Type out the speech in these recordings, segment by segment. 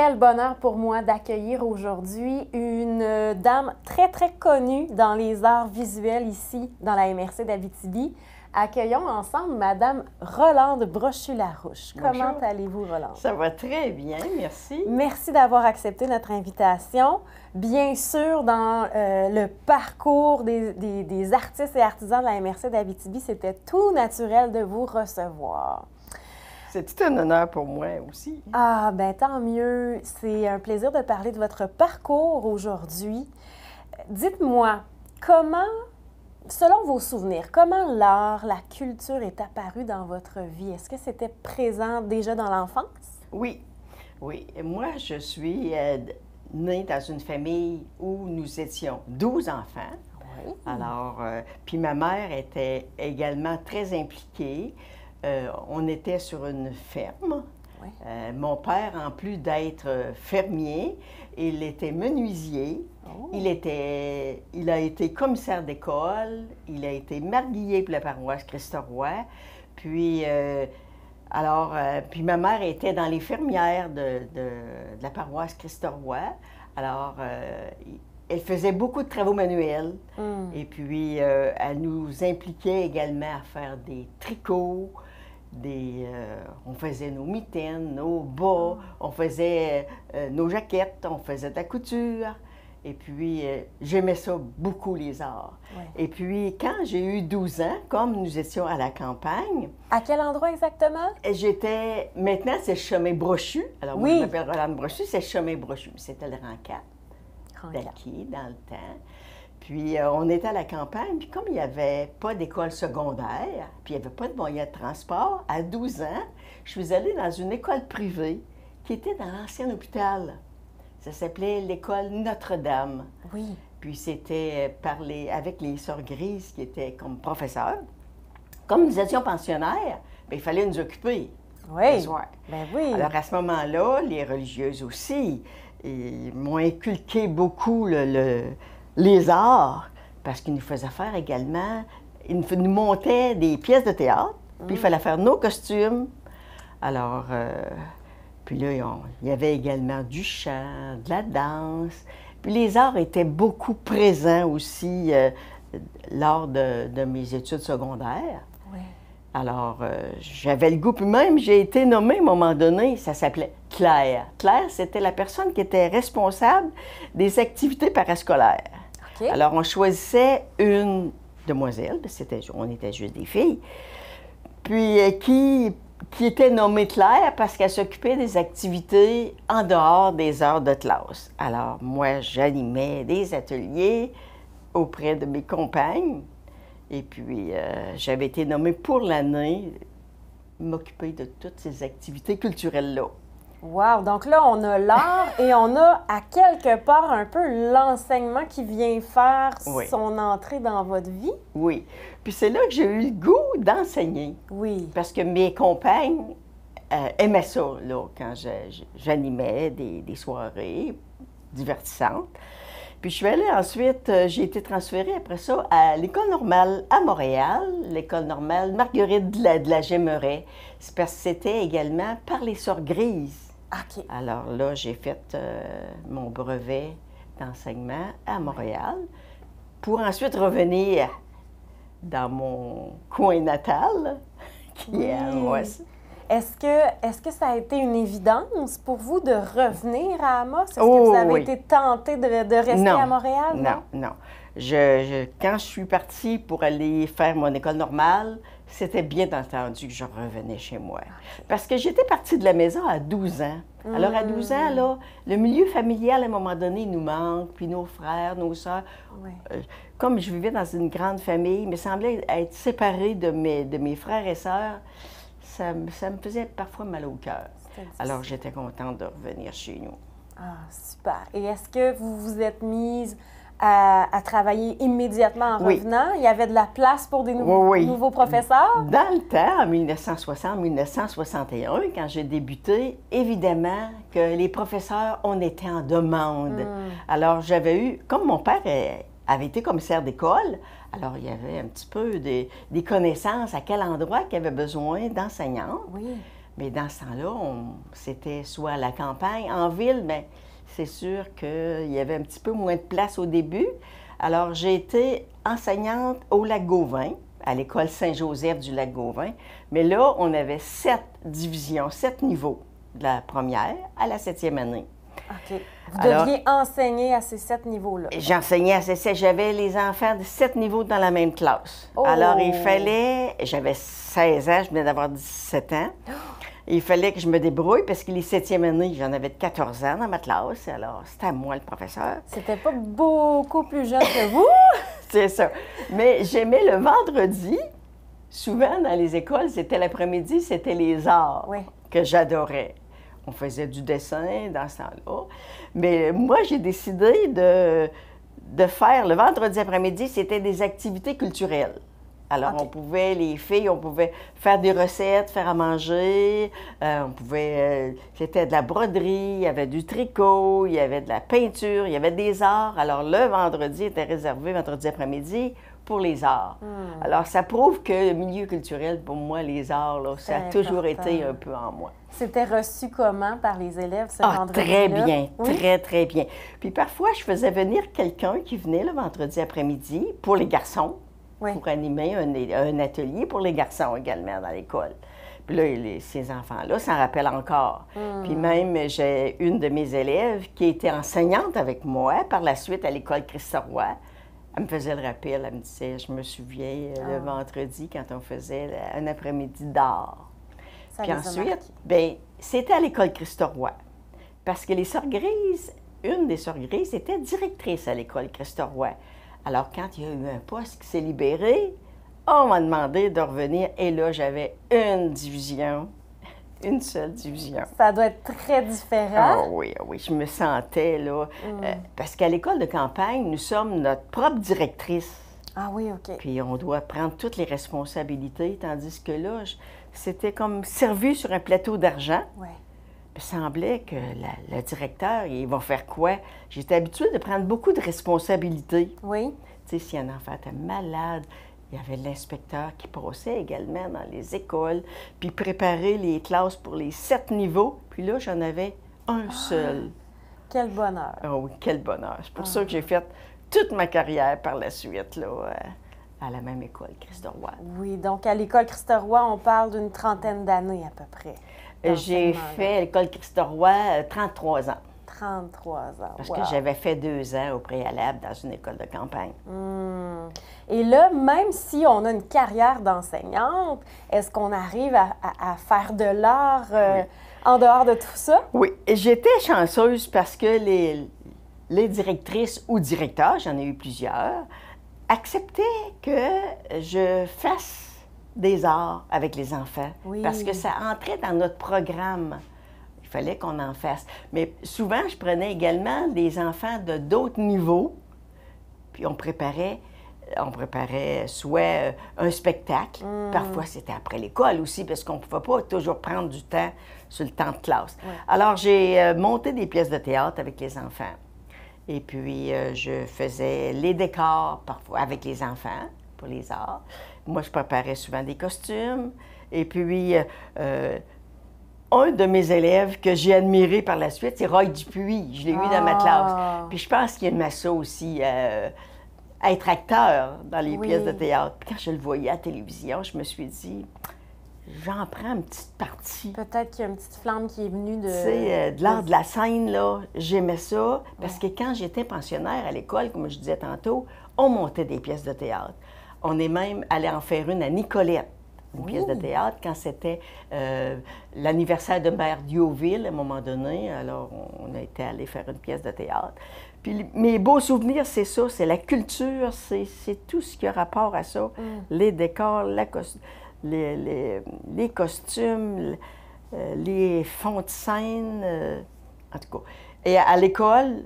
Quel bonheur pour moi d'accueillir aujourd'hui une dame très, très connue dans les arts visuels ici, dans la MRC d'Abitibi. Accueillons ensemble Madame Rolande Brochu-Larouche. Comment allez-vous, Rolande? Ça va très bien, merci. Merci d'avoir accepté notre invitation. Bien sûr, dans le parcours des artistes et artisans de la MRC d'Abitibi, c'était tout naturel de vous recevoir. C'est tout un honneur pour moi aussi. Ah, ben tant mieux. C'est un plaisir de parler de votre parcours aujourd'hui. Dites-moi, comment, selon vos souvenirs, comment l'art, la culture est apparue dans votre vie? Est-ce que c'était présent déjà dans l'enfance? Oui, oui. Moi, je suis née dans une famille où nous étions 12 enfants. Oui. Alors, puis ma mère était également très impliquée. On était sur une ferme. Oui. Mon père, en plus d'être fermier, il était menuisier. Oh. Il a été commissaire d'école. Il a été marguillier pour la paroisse Christ-Roi. Puis, puis ma mère était dans les fermières de la paroisse Christ-Roi. Alors, elle faisait beaucoup de travaux manuels. Et puis, elle nous impliquait également à faire des tricots. On faisait nos mitaines, nos bas, on faisait nos jaquettes, on faisait de la couture. Et puis, j'aimais ça beaucoup, les arts. Ouais. Et puis, quand j'ai eu 12 ans, comme nous étions à la campagne... À quel endroit exactement? Maintenant, c'est Chemin Brochu. Alors, oui. Moi, je m'appelle Rolande Brochu, c'est Chemin Brochu. C'était le rang 4 d'acquis dans le temps. Puis, on était à la campagne, puis comme il n'y avait pas d'école secondaire, puis il n'y avait pas de moyen de transport, à 12 ans, je suis allée dans une école privée qui était dans l'ancien hôpital. Ça s'appelait l'école Notre-Dame. Oui. Puis c'était avec les sœurs Grises qui étaient comme professeurs. Comme nous étions pensionnaires, bien, il fallait nous occuper oui. le soir. Ben oui. Alors à ce moment-là, les religieuses aussi, ils m'ont inculqué beaucoup les arts, parce qu'ils nous faisaient faire également, ils nous montaient des pièces de théâtre, puis il fallait faire nos costumes. Alors, puis là, il y avait également du chant, de la danse. Puis les arts étaient beaucoup présents aussi lors de mes études secondaires. Oui. Alors, j'avais le goût, puis même j'ai été nommée à un moment donné, ça s'appelait Claire. Claire, c'était la personne qui était responsable des activités parascolaires. Okay. Alors, on choisissait une demoiselle, on était juste des filles, puis qui était nommée Claire parce qu'elle s'occupait des activités en dehors des heures de classe. Alors, moi, j'animais des ateliers auprès de mes compagnes, et puis j'avais été nommée pour l'année m'occuper de toutes ces activités culturelles-là. Wow! Donc là, on a l'art et on a à quelque part un peu l'enseignement qui vient faire oui. son entrée dans votre vie. Oui. Puis c'est là que j'ai eu le goût d'enseigner. Oui. Parce que mes compagnes aimaient ça, là, quand j'animais des soirées divertissantes. Puis je suis allée ensuite, j'ai été transférée après ça à l'École normale à Montréal, l'École normale Marguerite de la Gémeraie. C'est parce que c'était également par les sœurs Grises. OK. Alors là, j'ai fait mon brevet d'enseignement à Montréal pour ensuite revenir dans mon coin natal, qui est à Amos. Est-ce que ça a été une évidence pour vous de revenir à Amos? Est-ce que vous avez été tentée de rester à Montréal? Non. Quand je suis partie pour aller faire mon école normale, c'était bien entendu que je revenais chez moi. Parce que j'étais partie de la maison à 12 ans. Alors, à 12 ans, là, le milieu familial, à un moment donné, nous manque, puis nos frères, nos sœurs. Oui. Comme je vivais dans une grande famille, il me semblait être séparée de mes frères et sœurs. Ça me faisait parfois mal au cœur. Alors, j'étais contente de revenir chez nous. Ah, super. Et est-ce que vous vous êtes mise à travailler immédiatement en revenant? Il y avait de la place pour des nouveaux professeurs? Dans le temps, en 1960-1961, quand j'ai débuté, évidemment que les professeurs, on était en demande. Alors, j'avais eu, comme mon père avait été commissaire d'école, alors il y avait un petit peu des connaissances à quel endroit qu'il y avait besoin d'enseignants. Oui. Mais dans ce temps-là, c'était soit à la campagne, en ville, mais c'est sûr qu'il y avait un petit peu moins de place au début. Alors, j'ai été enseignante au Lac-Gauvin, à l'école Saint-Joseph du Lac-Gauvin. Mais là, on avait 7 divisions, 7 niveaux, de la première à la 7e année. OK. Vous deviez enseigner à ces 7 niveaux-là. J'enseignais à ces 7. J'avais les enfants de 7 niveaux dans la même classe. Oh! Alors, il fallait... J'avais 16 ans, je venais d'avoir 17 ans. Il fallait que je me débrouille parce que les 7e années, j'en avais 14 ans dans ma classe. Alors, c'était à moi, le professeur. C'était pas beaucoup plus jeune que vous? C'est ça. Mais j'aimais le vendredi. Souvent, dans les écoles, c'était l'après-midi, c'était les arts que j'adorais. On faisait du dessin dans ce temps-là. Mais moi, j'ai décidé de faire, le vendredi après-midi, c'était des activités culturelles. Alors, on pouvait, les filles, on pouvait faire des recettes, faire à manger, c'était de la broderie, il y avait du tricot, il y avait de la peinture, il y avait des arts. Alors, le vendredi était réservé, vendredi après-midi, pour les arts. Alors, ça prouve que le milieu culturel, pour moi, les arts, là, ça a toujours été un peu en moi. C'était reçu comment par les élèves, ce vendredi-là? Très bien, très, très bien. Puis parfois, je faisais venir quelqu'un qui venait le vendredi après-midi pour les garçons, pour animer un atelier pour les garçons également dans l'école. Puis là, ces enfants-là s'en rappellent encore. Puis même, j'ai une de mes élèves qui était enseignante avec moi par la suite à l'école Christ-Roy. Elle me faisait le rappel, elle me disait, je me souviens, le vendredi, quand on faisait un après-midi d'art. Puis ensuite, bien, c'était à l'école Christ-Roy. Parce que les Sœurs Grises, une des Sœurs Grises était directrice à l'école Christ-Roy. Alors, quand il y a eu un poste qui s'est libéré, on m'a demandé de revenir. Et là, j'avais une division, une seule division. Ça doit être très différent. Ah oui, oui, je me sentais, là. Parce qu'à l'école de campagne, nous sommes notre propre directrice. Ah oui, OK. Puis on doit prendre toutes les responsabilités, tandis que là, c'était comme servi sur un plateau d'argent. Oui. Il me semblait que le directeur, il va faire quoi? J'étais habituée de prendre beaucoup de responsabilités. Oui. Tu sais, si un enfant était malade, il y avait l'inspecteur qui passait également dans les écoles, puis préparer les classes pour les 7 niveaux. Puis là, j'en avais un seul. Quel bonheur! Ah oui, quel bonheur! C'est pour ça que j'ai fait toute ma carrière par la suite, là, à la même école, Christ-Roy. Oui, donc à l'école Christ-Roy, on parle d'une trentaine d'années à peu près. J'ai fait à l'école Christ-Roy 33 ans. 33 ans. Parce que j'avais fait 2 ans au préalable dans une école de campagne. Et là, même si on a une carrière d'enseignante, est-ce qu'on arrive à faire de l'art en dehors de tout ça? Oui, j'étais chanceuse parce que les directrices ou directeurs, j'en ai eu plusieurs, acceptaient que je fasse des arts avec les enfants. Oui. Parce que ça entrait dans notre programme. Il fallait qu'on en fasse. Mais souvent, je prenais également des enfants de d'autres niveaux, puis on préparait soit un spectacle. Parfois, c'était après l'école aussi, parce qu'on ne pouvait pas toujours prendre du temps sur le temps de classe. Ouais. Alors, j'ai monté des pièces de théâtre avec les enfants. Et puis, je faisais les décors, parfois, avec les enfants, pour les arts. Moi, je préparais souvent des costumes. Et puis, un de mes élèves que j'ai admiré par la suite, c'est Roy Dupuis. Je l'ai eu dans ma classe. Puis je pense qu'il aimait ça aussi, être acteur dans les pièces de théâtre. Puis quand je le voyais à la télévision, je me suis dit, j'en prends une petite partie. Peut-être qu'il y a une petite flamme qui est venue de... Tu sais, de l'art de la scène, là, j'aimais ça. Parce que quand j'étais pensionnaire à l'école, comme je disais tantôt, on montait des pièces de théâtre. On est même allé en faire une à Nicolette, une pièce de théâtre, quand c'était l'anniversaire de Mère Diouville, à un moment donné. Alors, on a été allé faire une pièce de théâtre. Puis mes beaux souvenirs, c'est ça, c'est la culture, c'est tout ce qui a rapport à ça. Les décors, les costumes, les fonds de scène, en tout cas. Et à l'école,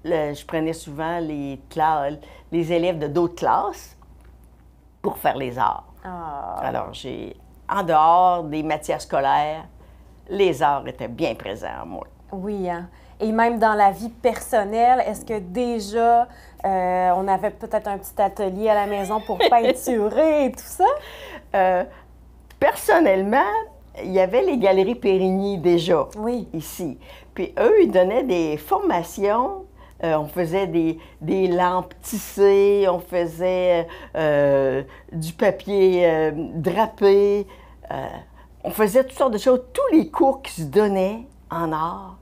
je prenais souvent les élèves de d'autres classes pour faire les arts. Alors, en dehors des matières scolaires, les arts étaient bien présents en moi. Oui, hein? Et même dans la vie personnelle, est-ce que déjà, on avait peut-être un petit atelier à la maison pour peinturer et tout ça? Personnellement, il y avait les Galeries Périgny déjà, Oui. ici. Puis eux, ils donnaient des formations. On faisait des lampes tissées, on faisait du papier drapé, on faisait toutes sortes de choses. Tous les cours qui se donnaient en art,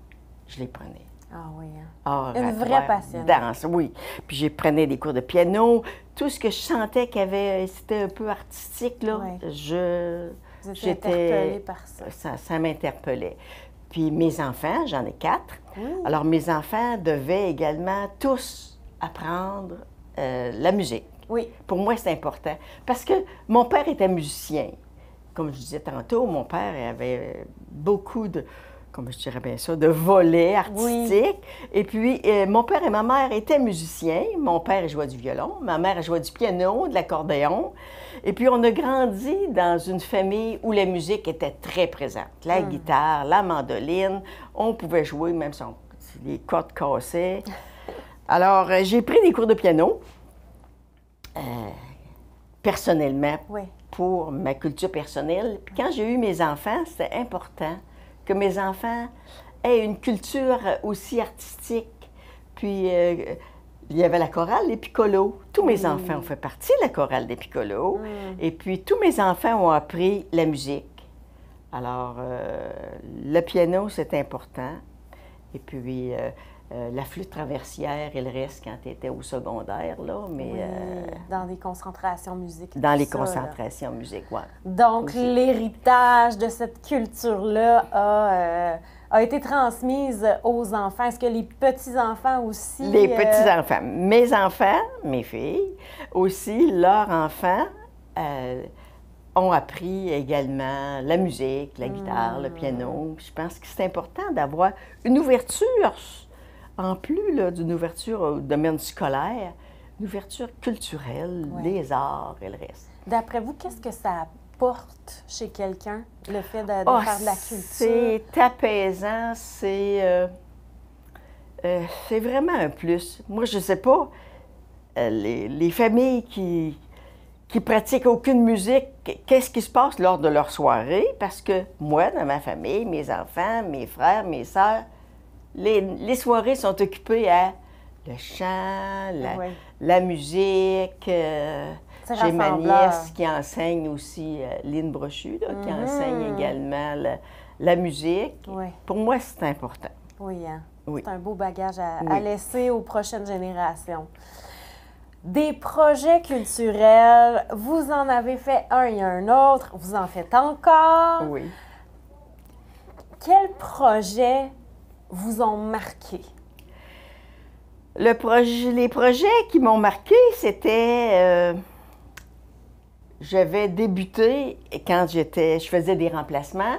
je les prenais. Ah oui, hein? Art, Une vraie passion. Danse, oui. Puis j'ai prenais des cours de piano. Tout ce que je sentais c'était un peu artistique, là, Ouais. Vous étiez j'étais interpellée par ça. Ça m'interpellait. Puis mes enfants, j'en ai 4. Oui. Alors mes enfants devaient également tous apprendre la musique. Oui. Pour moi, c'est important. Parce que mon père était musicien. Comme je disais tantôt, mon père avait beaucoup de, comment je dirais bien ça, de volets artistiques. Oui. Et puis, mon père et ma mère étaient musiciens. Mon père jouait du violon, ma mère jouait du piano, de l'accordéon. Et puis, on a grandi dans une famille où la musique était très présente. La guitare, la mandoline, on pouvait jouer même si les cordes cassaient. Alors, j'ai pris des cours de piano, personnellement, oui. pour ma culture personnelle. Puis quand j'ai eu mes enfants, c'était important que mes enfants aient une culture aussi artistique. Puis, il y avait la chorale des Piccolos. Tous mes enfants ont fait partie de la chorale des Piccolos. Et puis, tous mes enfants ont appris la musique. Alors, le piano, c'est important. Et puis, la flûte traversière et le reste quand tu étais au secondaire, là, mais... Oui, dans les concentrations musique. Dans les concentrations musique, oui. Donc, l'héritage de cette culture-là a été transmise aux enfants. Est-ce que les petits-enfants aussi... Les petits-enfants. Mes enfants, mes filles, aussi, leurs enfants ont appris également la musique, la guitare, le piano. Je pense que c'est important d'avoir une ouverture, en plus d'une ouverture au domaine scolaire, une ouverture culturelle, les arts et le reste. D'après vous, qu'est-ce que ça apporte chez quelqu'un, le fait de faire de la culture? C'est apaisant, c'est vraiment un plus. Moi, je ne sais pas, les familles qui pratiquent aucune musique, qu'est-ce qui se passe lors de leur soirée? Parce que moi, dans ma famille, mes enfants, mes frères, mes sœurs, les soirées sont occupées à le chant, la musique. J'ai ma nièce qui enseigne aussi, Lynn Brochu, qui enseigne également la musique. Oui. Pour moi, c'est important. Oui, hein? Oui. C'est un beau bagage à laisser aux prochaines générations. Des projets culturels, vous en avez fait un et un autre, vous en faites encore. Oui. Quels projets vous ont marqué? Les projets qui m'ont marqué, c'était... j'avais débuté, quand je faisais des remplacements,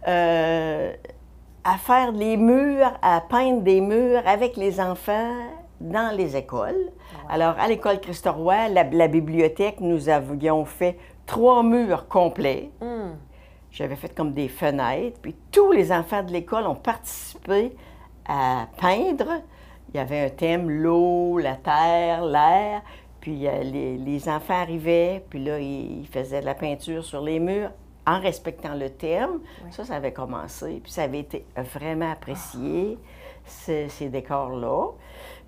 à faire des murs, à peindre des murs avec les enfants dans les écoles. Wow. Alors, à l'école Christ-Roy, la bibliothèque, nous avions fait 3 murs complets. J'avais fait comme des fenêtres, puis tous les enfants de l'école ont participé à peindre. Il y avait un thème, l'eau, la terre, l'air, puis les enfants arrivaient, puis là, ils faisaient de la peinture sur les murs en respectant le thème. Oui. Ça avait commencé, puis ça avait été vraiment apprécié, ces décors-là.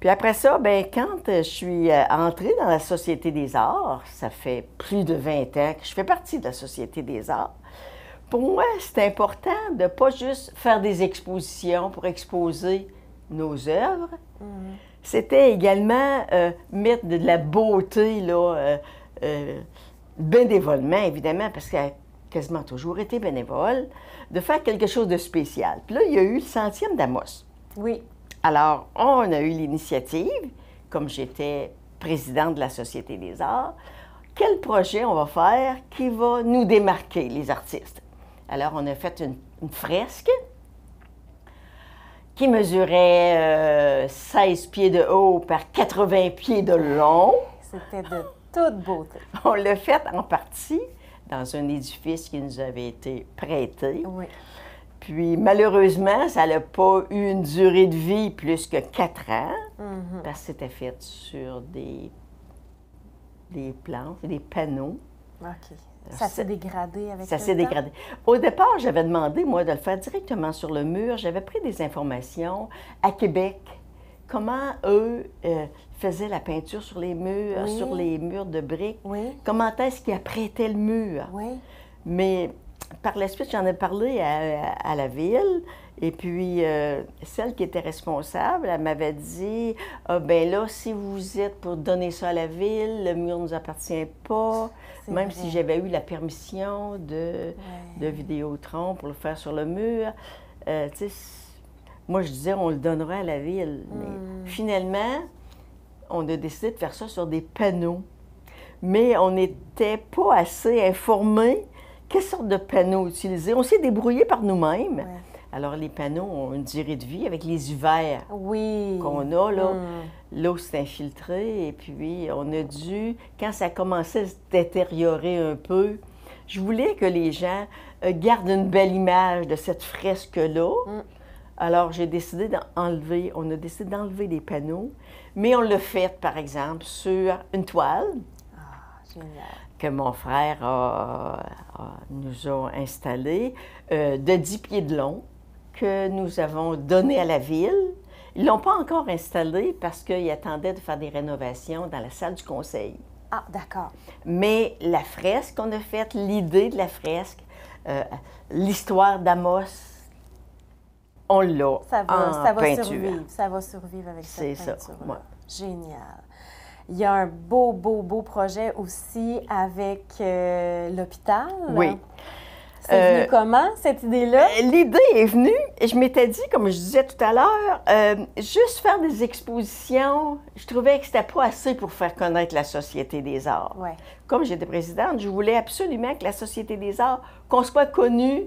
Puis après ça, bien, quand je suis entrée dans la Société des arts, ça fait plus de 20 ans que je fais partie de la Société des arts, pour moi, c'est important de ne pas juste faire des expositions pour exposer nos œuvres. C'était également mettre de la beauté, là, bénévolement, évidemment, parce qu'elle a quasiment toujours été bénévole, de faire quelque chose de spécial. Puis là, il y a eu le 100e d'Amos. Oui. Alors, on a eu l'initiative, comme j'étais présidente de la Société des arts, quel projet on va faire qui va nous démarquer, les artistes? Alors, on a fait une fresque qui mesurait 16 pieds de haut par 80 pieds de long. C'était de toute beauté. On l'a fait en partie dans un édifice qui nous avait été prêté. Oui. Puis, malheureusement, ça n'a pas eu une durée de vie plus que 4 ans, parce que c'était fait sur des planches, des panneaux. OK. Ça s'est dégradé avec Ça le s'est temps? dégradé. Au départ, j'avais demandé, moi, de le faire directement sur le mur. J'avais pris des informations à Québec. Comment eux faisaient la peinture sur les murs, Oui. sur les murs de briques. Oui. Comment est-ce qu'ils apprêtaient le mur. Oui. Mais par la suite, j'en ai parlé à la ville. Et puis, celle qui était responsable, elle m'avait dit ah, ben là, si vous êtes pour donner ça à la ville, le mur ne nous appartient pas. C'est Même vrai. si j'avais eu la permission de Vidéotron pour le faire sur le mur. Tu sais, moi, je disais on le donnera à la ville. Mais finalement, on a décidé de faire ça sur des panneaux. Mais on n'était pas assez informés quelle sorte de panneaux utiliser. On s'est débrouillé par nous-mêmes. Ouais. Alors, les panneaux ont une durée de vie avec les UVR Oui. qu'on a, là. L'eau s'est infiltrée et puis on a dû, quand ça commençait à se détériorer un peu, je voulais que les gens gardent une belle image de cette fresque-là. Alors, on a décidé d'enlever les panneaux, mais on l'a fait, par exemple, sur une toile Génial. que mon frère nous a installée, de 10 pieds de long, que nous avons donné à la ville. Ils ne l'ont pas encore installé parce qu'ils attendaient de faire des rénovations dans la salle du conseil. Ah, d'accord. Mais la fresque qu'on a faite, l'idée de la fresque, l'histoire d'Amos, on l'a Ça en va peinture. survivre. Ça va survivre avec C'est cette ça, peinture-là. ouais. Génial. Il y a un beau projet aussi avec l'hôpital. Oui. C'est venu comment, cette idée-là? L'idée est venue, et je m'étais dit, comme je disais tout à l'heure, juste faire des expositions, je trouvais que c'était pas assez pour faire connaître la Société des arts. Ouais. Comme j'étais présidente, je voulais absolument que la Société des arts, qu'on soit connue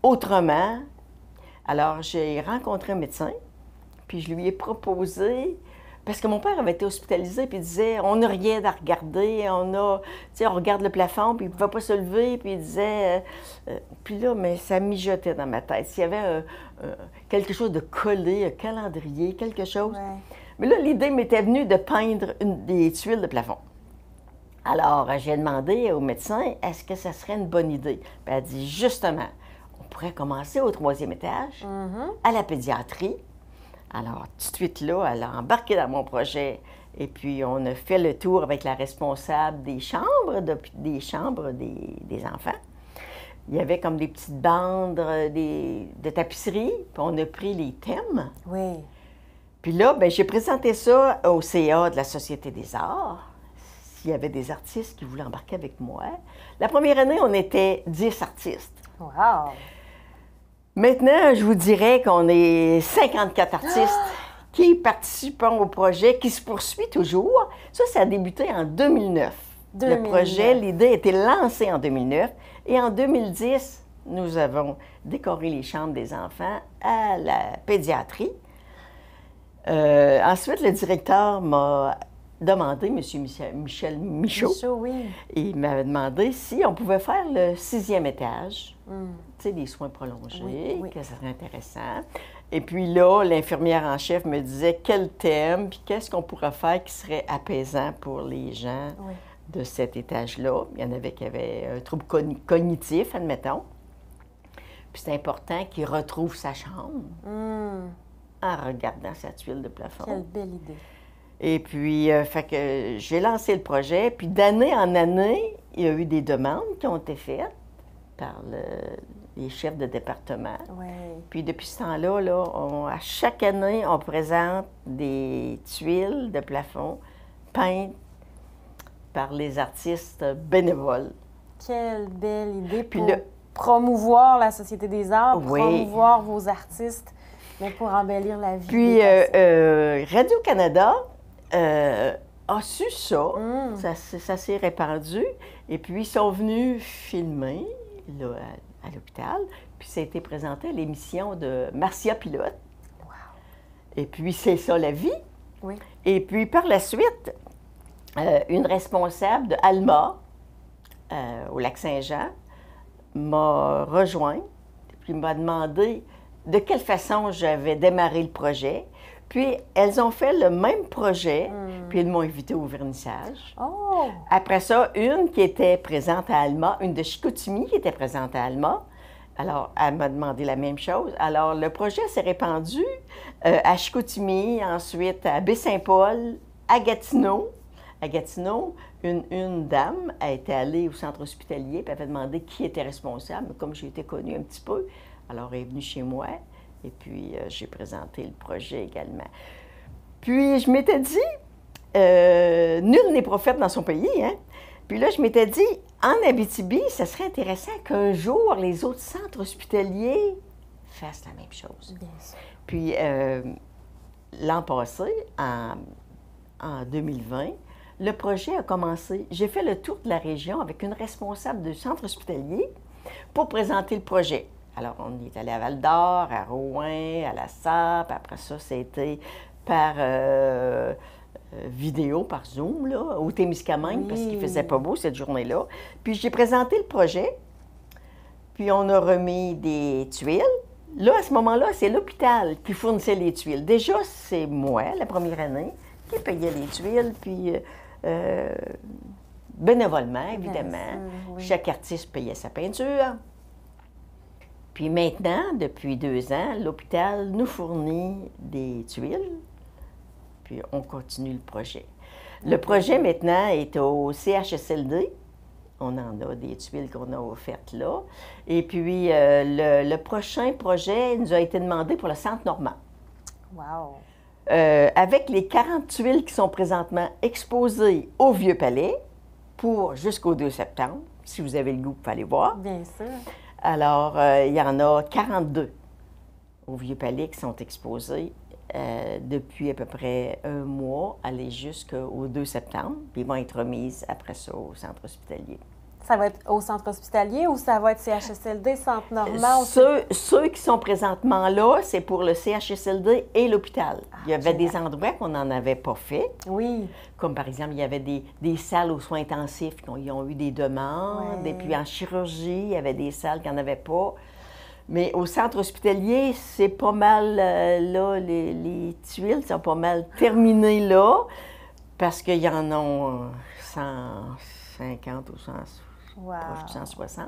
autrement. Alors, j'ai rencontré un médecin, puis je lui ai proposé, parce que mon père avait été hospitalisé, puis il disait, on n'a rien à regarder, on regarde le plafond, puis il ne pouvait pas se lever, puis il disait, puis là, mais ça mijotait dans ma tête. S'il y avait quelque chose de collé, un calendrier, quelque chose. Ouais. Mais là, l'idée m'était venue de peindre des tuiles de plafond. Alors, j'ai demandé au médecin, est-ce que ça serait une bonne idée? Puis elle a dit, justement, on pourrait commencer au 3e étage, à la pédiatrie. Alors, tout de suite là, elle a embarqué dans mon projet. Et puis, on a fait le tour avec la responsable des chambres, des enfants. Il y avait comme des petites bandes de tapisserie, puis on a pris les thèmes. Oui. Puis là, bien, j'ai présenté ça au CA de la Société des arts. S'il y avait des artistes qui voulaient embarquer avec moi. La première année, on était 10 artistes. Wow! Maintenant, je vous dirais qu'on est 54 artistes qui participent au projet, qui se poursuit toujours. Ça a débuté en 2009. Le projet, l'idée a été lancée en 2009. Et en 2010, nous avons décoré les chambres des enfants à la pédiatrie. Ensuite, le directeur m'a demandé, M. Michel Michaud, oui. il m'avait demandé si on pouvait faire le 6e étage, tu sais, des soins prolongés, oui. que ça serait intéressant. Et puis là, l'infirmière en chef me disait quel thème, puis qu'est-ce qu'on pourrait faire qui serait apaisant pour les gens de cet étage-là. Il y en avait qui avaient un trouble cognitif, admettons. Puis c'est important qu'il retrouve sa chambre en regardant sa tuile de plafond. Quelle belle idée. Et puis, fait que j'ai lancé le projet. Puis d'année en année, il y a eu des demandes qui ont été faites par les chefs de département. Ouais. Puis depuis ce temps-là, à chaque année, on présente des tuiles de plafond peintes par les artistes bénévoles. Quelle belle idée Puis pour promouvoir la Société des arts, Oui. promouvoir vos artistes, mais pour embellir la vie. Puis des personnes. Radio-Canada a su ça. Ça s'est répandu. Et puis, ils sont venus filmer là, à l'hôpital. Puis, ça a été présenté à l'émission de Marcia Pilote. Wow. Et puis, c'est ça la vie. Oui. Et puis, par la suite, une responsable de Alma, au Lac-Saint-Jean, m'a rejoint. Puis, m'a demandé de quelle façon j'avais démarré le projet. Puis, elles ont fait le même projet, puis elles m'ont invité au vernissage. Oh! Après ça, une qui était présente à Alma, une de Chicoutimi qui était présente à Alma. Alors, elle m'a demandé la même chose. Alors, le projet s'est répandu à Chicoutimi, ensuite à Baie-Saint-Paul, à Gatineau. À Gatineau, une dame a été allée au centre hospitalier et avait demandé qui était responsable. Comme j'ai été connue un petit peu, alors elle est venue chez moi et puis j'ai présenté le projet également. Puis je m'étais dit, nul n'est prophète dans son pays, hein? Puis là, je m'étais dit, en Abitibi, ça serait intéressant qu'un jour, les autres centres hospitaliers fassent la même chose. Bien sûr. Puis l'an passé, en 2020, le projet a commencé. J'ai fait le tour de la région avec une responsable du centre hospitalier pour présenter le projet. Alors, on est allé à Val-d'Or, à Rouen, à La Sape. Après ça, c'était par vidéo, par Zoom, là, au Témiscamingue, parce qu'il ne faisait pas beau cette journée-là. Puis j'ai présenté le projet, puis on a remis des tuiles. Là, à ce moment-là, c'est l'hôpital qui fournissait les tuiles. Déjà, c'est moi, la première année, qui payais les tuiles, puis bénévolement, évidemment. Sûr, oui. Chaque artiste payait sa peinture. Puis maintenant, depuis 2 ans, l'hôpital nous fournit des tuiles, puis on continue le projet. Le projet maintenant est au CHSLD. On en a des tuiles qu'on a offertes là. Et puis, le prochain projet nous a été demandé pour le Centre Normand. Wow! Avec les 40 tuiles qui sont présentement exposées au Vieux-Palais pour jusqu'au 2 septembre. Si vous avez le goût, vous pouvez aller voir. Bien sûr. Alors, il y en a 42 au Vieux-Palais qui sont exposés depuis à peu près 1 mois, aller jusqu'au 2 septembre. Puis ils vont être remises après ça au centre hospitalier. Ça va être au centre hospitalier ou ça va être CHSLD, Centre Normand? Ceux qui sont présentement là, c'est pour le CHSLD et l'hôpital. Il y avait des endroits qu'on n'en avait pas fait. Oui. Comme par exemple, il y avait des salles aux soins intensifs qui ont eu des demandes. Ouais. Et puis en chirurgie, il y avait des salles qui n'en avaient pas. Mais au centre hospitalier, c'est pas mal, là, les tuiles sont pas mal terminées là, parce qu'il y en a 150 ou 100, proche de 160.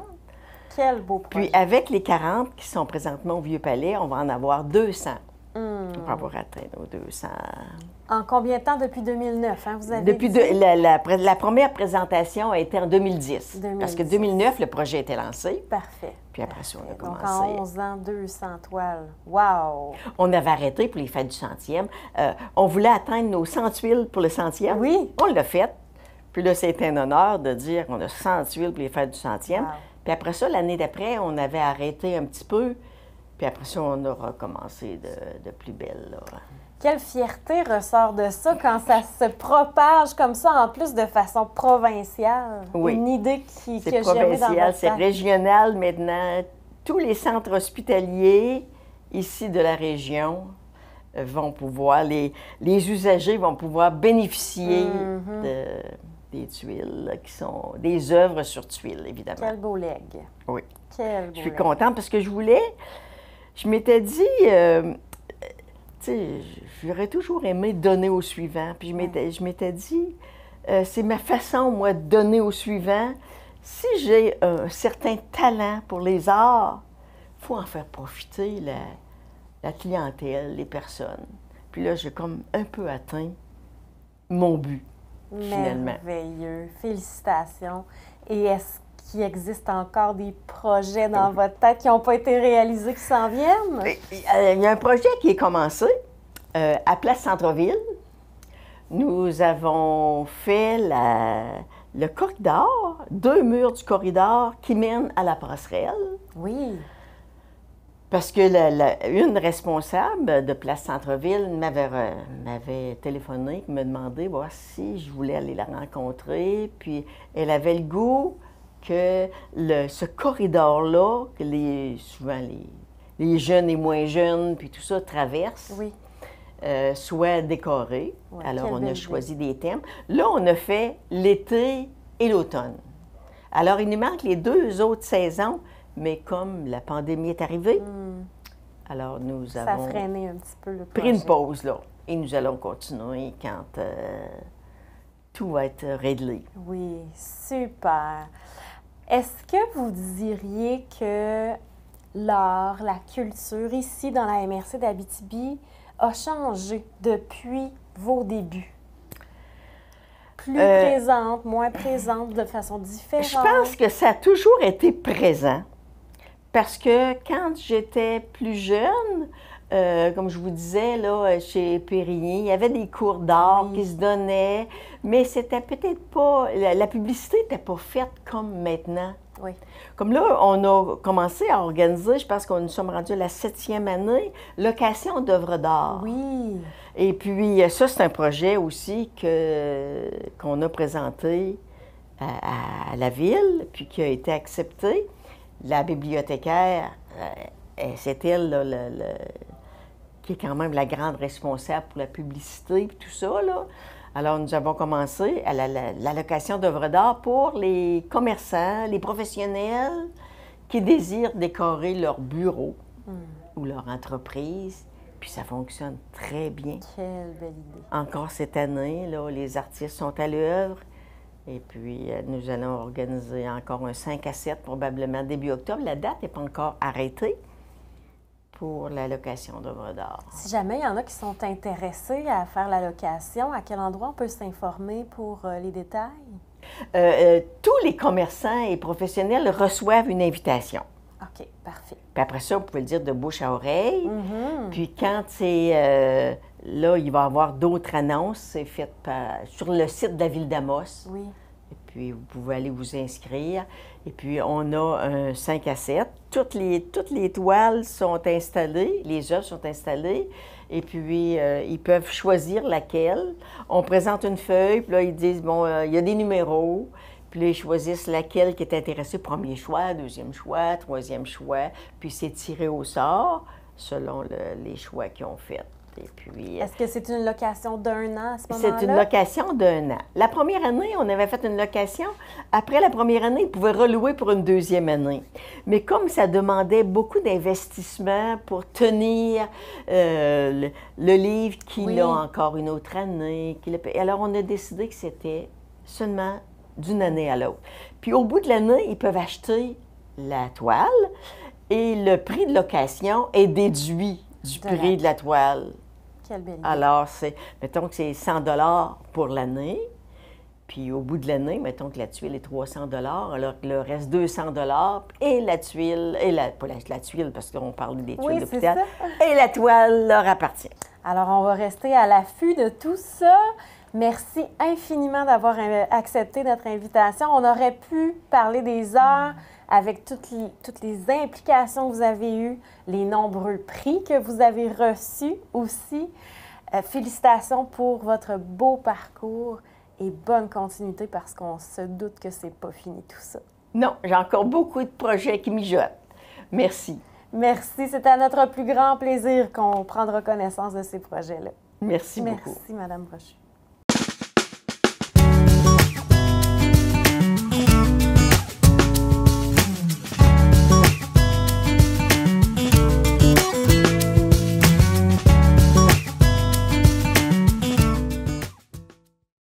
Quel beau projet. Puis avec les 40 qui sont présentement au Vieux-Palais, on va en avoir 200. On va avoir atteint nos 200. En combien de temps depuis 2009, hein, vous avez Depuis dit? la première présentation a été en 2010. Parce que 2009, le projet était lancé. Parfait. Puis après ça, on a Donc, commencé. en 11 ans, 200 toiles. Wow! On avait arrêté pour les fêtes du 100e. On voulait atteindre nos 100 tuiles pour le 100e. Oui. On l'a fait. Puis là, c'était un honneur de dire qu'on a 100 tuiles pour les fêtes du 100e. Wow. Puis après ça, l'année d'après, on avait arrêté un petit peu. Puis après ça, on a recommencé de plus belle, là. Quelle fierté ressort de ça quand ça se propage comme ça, en plus de façon provinciale? Oui. Une idée qui C'est a germé dans provincial, votre c'est tête. régional maintenant. Tous les centres hospitaliers ici de la région vont pouvoir, les usagers vont pouvoir bénéficier des tuiles, là, qui sont des œuvres sur tuiles, évidemment. Quel beau leg. Oui. Quel beau Je suis leg. contente parce que je m'étais dit, tu sais, j'aurais toujours aimé donner au suivant. Puis je m'étais dit, c'est ma façon, moi, de donner au suivant. Si j'ai un certain talent pour les arts, il faut en faire profiter la clientèle, les personnes. Puis là, j'ai comme un peu atteint mon but, finalement. Merveilleux. Félicitations. Et est-ce qu'il existe encore des projets dans votre tête qui n'ont pas été réalisés, qui s'en viennent? Il y a un projet qui est commencé à Place Centre-Ville. Nous avons fait le corridor, 2 murs du corridor qui mènent à la passerelle. Oui. Parce que une responsable de Place Centre-Ville m'avait téléphoné et me demandé voir si je voulais aller la rencontrer. Puis elle avait le goût que ce corridor-là, que souvent les jeunes et moins jeunes, puis tout ça, traversent, Oui. soit décoré. Ouais, Alors, quelle on a belle choisi des thèmes. Là, on a fait l'été et l'automne. Alors, il nous manque les 2 autres saisons, mais comme la pandémie est arrivée, Alors, nous Ça avons a freiné un petit peu le pris une projet. pause, là. Et nous allons continuer quand tout va être réglé. Oui, super. Est-ce que vous diriez que l'art, la culture ici dans la MRC d'Abitibi a changé depuis vos débuts? Plus présente, moins présente, de façon différente? Je pense que ça a toujours été présent parce que quand j'étais plus jeune, comme je vous disais, là, chez Périgny, il y avait des cours d'art Oui. qui se donnaient, mais c'était peut-être pas... La publicité n'était pas faite comme maintenant. Oui. Comme là, on a commencé à organiser, je pense qu'on nous sommes rendus à la 7e année, location d'œuvres d'art. Oui. Et puis, ça, c'est un projet aussi qu'on a présenté à la ville, puis qui a été accepté. La bibliothécaire, c'est elle, là, qui est quand même la grande responsable pour la publicité et tout ça, là. Alors, nous avons commencé à la location d'œuvres d'art pour les commerçants, les professionnels qui désirent décorer leur bureau ou leur entreprise. Puis ça fonctionne très bien. Quelle belle idée. Encore cette année, là, les artistes sont à l'œuvre. Et puis, nous allons organiser encore un 5 à 7, probablement début octobre. La date n'est pas encore arrêtée pour la location d'œuvres d'art. Si jamais il y en a qui sont intéressés à faire la location, à quel endroit on peut s'informer pour les détails? Tous les commerçants et professionnels reçoivent une invitation. OK, parfait. Puis après ça, vous pouvez le dire de bouche à oreille. Puis quand c'est... là, il va y avoir d'autres annonces. C'est fait sur le site de la Ville d'Amos. Oui. Et puis, vous pouvez aller vous inscrire. Et puis, on a un 5 à 7. Toutes les toiles sont installées, les œuvres sont installées. Et puis, ils peuvent choisir laquelle. On présente une feuille, puis là, ils disent, bon, il y a des numéros. Puis là, ils choisissent laquelle qui est intéressée. Premier choix, deuxième choix, troisième choix. Puis, c'est tiré au sort selon les choix qu'ils ont faits. Et puis, est-ce que c'est une location d'1 an à ce moment-là? c'est une location d'1 an. La première année, on avait fait une location. Après la première année, ils pouvaient relouer pour une deuxième année. Mais comme ça demandait beaucoup d'investissement pour tenir le livre qu'il a encore une autre année, alors on a décidé que c'était seulement d'une année à l'autre. Puis au bout de l'année, ils peuvent acheter la toile et le prix de location est déduit du prix de la toile. Quelle belle idée. Alors, mettons que c'est 100 pour l'année, puis au bout de l'année, mettons que la tuile est 300 alors qu'il leur reste 200 et la tuile, pas la tuile, parce qu'on parle des tuiles d'hôpital, et la toile leur appartient. Alors, on va rester à l'affût de tout ça. Merci infiniment d'avoir accepté notre invitation. On aurait pu parler des heures avec toutes les implications que vous avez eues, les nombreux prix que vous avez reçus aussi. Félicitations pour votre beau parcours et bonne continuité parce qu'on se doute que c'est pas fini tout ça. Non, j'ai encore beaucoup de projets qui mijotent. Merci. Merci, c'est à notre plus grand plaisir qu'on prendra connaissance de ces projets-là. Merci beaucoup. Merci, Mme Brochu.